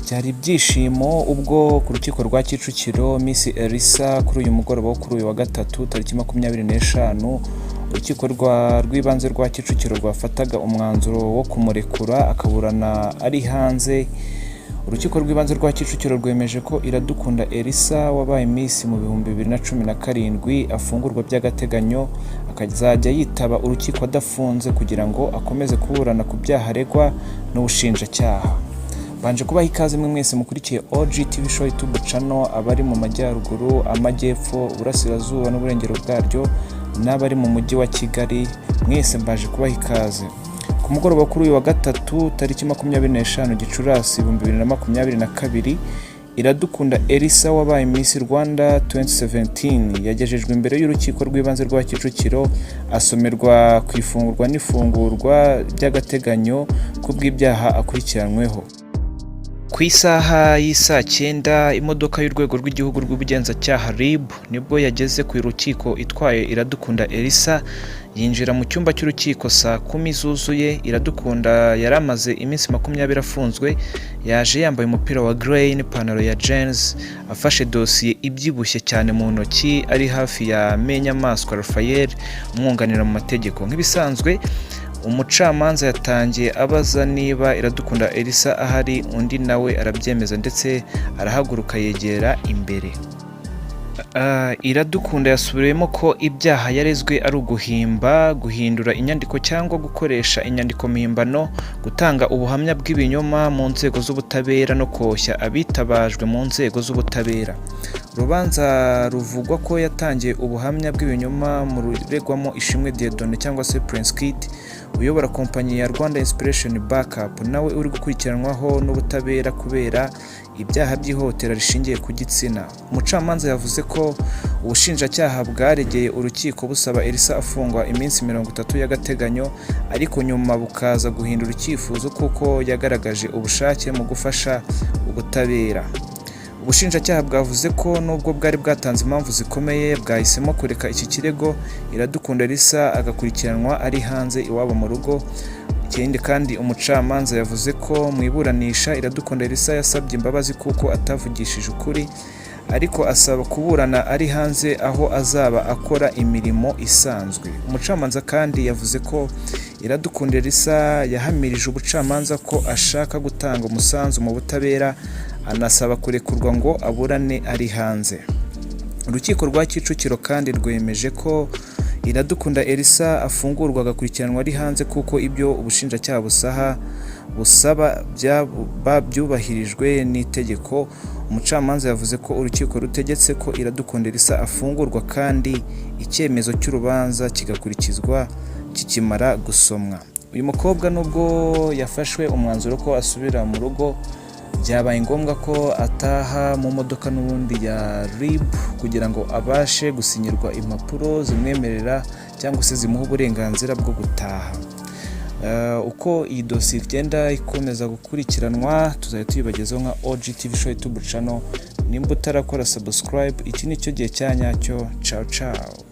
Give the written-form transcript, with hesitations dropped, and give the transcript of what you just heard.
byari ibyishimo ubwo ku rukiko rwa Kicukiro miss-elisa kuri uyu mugoroba wo kuri uyu wa gatatu tariki 25 urukiko rw'ibanze rwa Kicukiro rwafataga umwanzuro wo kumurekura akaburana ari hanze. Urukiko rw'ibanze rwa Kicukiro rwemeje ko Iradukunda Elisa wabaye miss mu 2017 afungurwa by'agateganyo akazajya yitaba urukiko adafunze kugira ngo akomeze kuburana ku byaha aregwa n'ubushinjacyaha. Banje kubaha ikaze mwese mukurikiye yago-tv-show YouTube channel, abari mu majyaruguru, amajyepfo, uburasirazuba n'uburengero bwaryo, n'abari mu mujyi wa Kigali, mwese mbaje kubaha ikaze. Ku mugoroba kuri uyu wa gatatu tariki 25 Gicurasi 2022 Iradukunda Elisa wabaye miss-rwanda 2017 yagejejwe imbere y'urukiko rw'ibanze rwa Kicukiro asomerwa ku ifungurwa n'ifungurwa by'agateganyo kubw'ibyaha akurikiranweho. Ku isaha y'isa 9 imodoka y'urwego rw'igihugu rw'ubugenzacyaha RIB nibwo yageze ku rukiko itwaye Iradukunda Elisa yinjira mu cyumba cy'urukiko saa 10 zuzuye. Iradukunda yaramaze iminsi 20 afunzwe, yaje yambaye umupira wa grey n'ipantaro ya jeans, afashe dosiye ibyibushye cyane mu ntoki, ari hafi ya Menyamaswa Raphael umwunganira mu mategeko. Nk'ibisanzwe umucamanza yatangiye abaza niba Iradukunda Elisa ahari, undi nawe arabyemeza ndetse arahaguruka yegera imbere. Iradukunda yasubiriyemo ko ibyaha yarezwe ari uguhimba, guhindura inyandiko cyangwa gukoresha inyandiko mpimbano, gutanga ubuhamya bw'ibinyoma mu nzego z'ubutabera no koshya abitabajwe mu nzego z'ubutabera. Urubanza ruvugwa ko yatangiye ubuhamya bw'ibinyoma mu ruregwamo Ishimwe Dieudonné cyangwa se Prince-Kade uyobora kompanyi ya Rwanda Inspiration Backup, nawe uri gukurikiranwaho n'ubutabera kubera ibyaha by'ihotera rishingiye ku gitsina. Umucamanza yavuze ko ubushinjacyaha bwaregeye urukiko busaba Elisa afungwa iminsi 30 y'agateganyo, ariko nyuma bukaza guhindura icyifuzo kuko yagaragaje ubushake mu gufasha ubutabera. Ubushinjacyaha bwavuze ko nubwo bwari bwatanze impamvu zikomeye bwahisemo kureka iki kirego Iradukunda Elisa agakurikiranwa ari hanze iwabo mu rugo. Ikindi kandi umucamanza yavuze ko mu iburanisha Iradukunda Elisa yasabye imbabazi kuko atavugishije ukuri, ariko asaba kuburana ari hanze aho azaba akora imirimo isanzwe. Umucamanza kandi yavuze ko Iradukunda Elisa yahamirije ubucamanza ko ashaka gutanga umusanzu mu butabera, anasaba kurekurwa ngo aburane ari hanze. Urukiko rwa Kicukiro kandi rwemeje ko Iradukunda Elisa afungurwa agakurikiranwa ari hanze kuko ibyo ubushinjacyaha busaba byubahirijwe n'itegeko. Umucamanza yavuze ko urukiko rutegetse ko Iradukunda Elisa afungurwa kandi icyemezo cy'urubanza kigakurikizwa kikimara gusomwa. Uyu mukobwa nubwo yafashwe umwanzuro ko asubira mu rugo, byabaye ngombwa ko ataha mu modoka n'ubundi ya RIB kugira ngo abashe gusinyirwa impapuro zimwemerera cyangwa se zimuha uburenganzira bwo gutaha. Uko iyi dosiye igenda ikomeza gukurikiranwa tuzajya tuyibagezaho nka yago-tv-show YouTube channel. Nimba utarakora subscribe, iki nicyo gihe cyanyacyo. Ciao ciao.